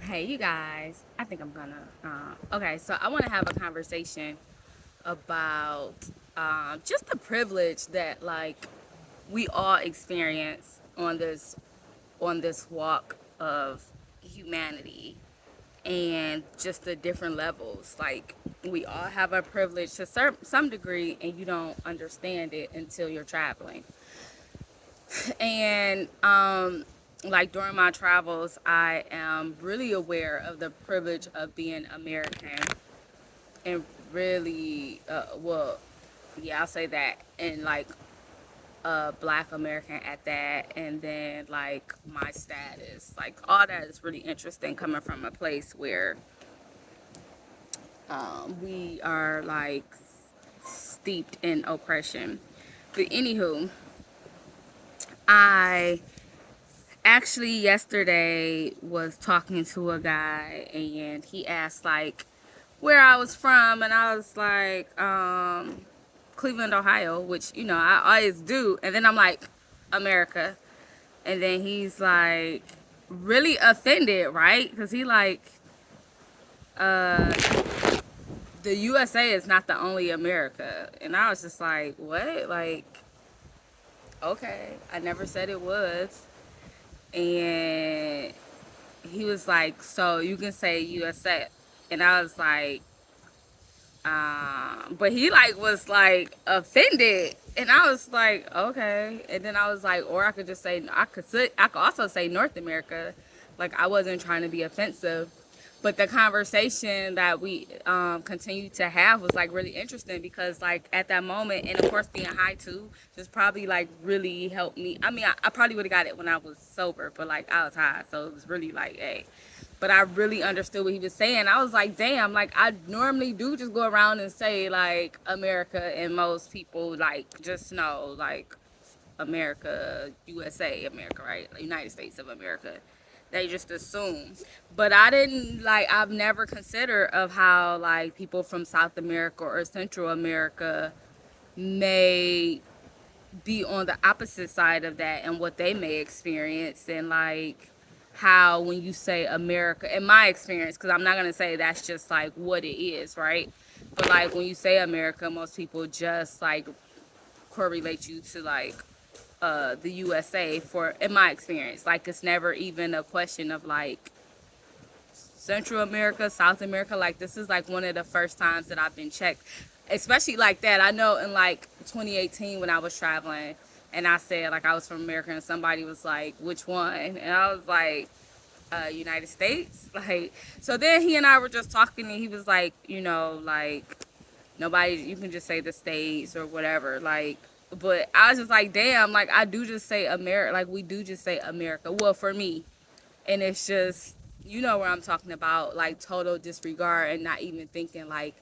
Hey, you guys. I think I'm gonna. Okay, so I want to have a conversation about just the privilege that we all experience on this walk of humanity, and just the different levels. Like we all have a privilege to some degree, and you don't understand it until you're traveling. And like during my travels, I am really aware of the privilege of being American, and really, yeah, I'll say that, and like Black American at that, and then like my status, like all that is really interesting coming from a place where we are like steeped in oppression. But anywho, I actually yesterday was talking to a guy, and he asked like where I was from, and I was like Cleveland, Ohio, which I always do, and then I'm like America, and then he's like really offended, right? Because he like uh the USA is not the only America, and I was just like, what? Like, okay, I never said it was. And he was like, so you can say USA. And I was like, but he like was like offended. And I was like, okay. And then I was like, or I could just say, I could also say North America. Like I wasn't trying to be offensive. But the conversation that we continued to have was like really interesting, because like at that moment, and of course being high too, just probably like really helped me. I mean, I probably would have got it when I was sober, but like I was high, so it was really like, hey. But I really understood what he was saying. I was like, damn, like I normally do just go around and say like America, and most people like just know like America, USA, America, right? United States of America. They just assume. But I didn't like, I've never considered of how like people from South America or Central America may be on the opposite side of that, and what they may experience, and like how when you say America, in my experience, because I'm not going to say that's just like what it is, right? But like when you say America, most people just like correlate you to like the USA, for in my experience. Like it's never even a question of like Central America, South America. Like this is like one of the first times that I've been checked, especially like that. I know in like 2018 when I was traveling, and I said like I was from America, and somebody was like, which one? And I was like, United States. Like, so then he and I were just talking, and he was like, like nobody, you can just say the States or whatever. Like, but I was just like, damn, like I do just say America. Like we do just say America. Well, for me, and it's just, where I'm talking about, like total disregard, and not even thinking like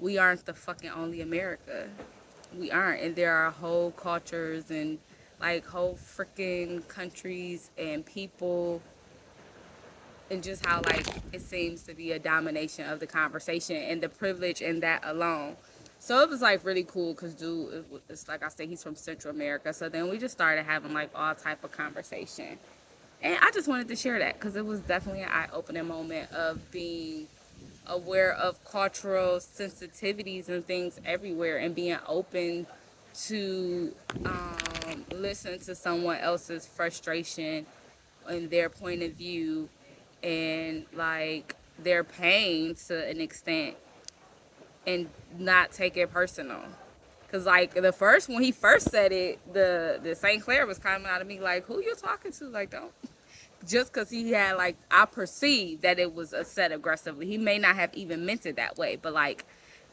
we aren't the fucking only America. We aren't, and there are whole cultures and like whole freaking countries and people, and just how like it seems to be a domination of the conversation and the privilege in that alone. So it was like really cool, because dude, it's like I said, he's from Central America. So then we just started having like all type of conversation. And I just wanted to share that because it was definitely an eye-opening moment of being aware of cultural sensitivities and things everywhere, and being open to listen to someone else's frustration and their point of view, and like their pain to an extent, and not take it personal. Cause like the first, when he first said it, the St. Clair was coming out of me like, who you talking to? Like, don't, just because he had like, I perceived that it was said aggressively. He may not have even meant it that way, but like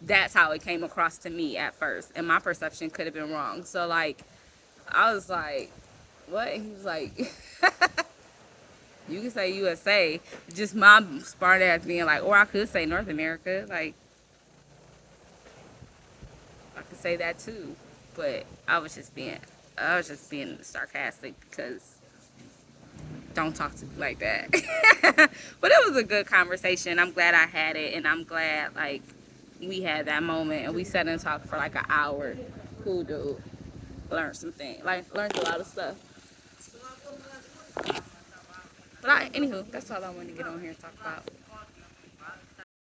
that's how it came across to me at first, and my perception could have been wrong. So like I was like, what? And he was like, you can say USA. Just my smart ass being like, or I could say North America. Like I could say that too, but I was just being sarcastic, because don't talk to me like that. But it was a good conversation. I'm glad I had it, and I'm glad like we had that moment, and we sat and talked for like an hour. Cool dude. Learned some things. Like learned a lot of stuff. Anywho, that's all I wanted to get on here and talk about.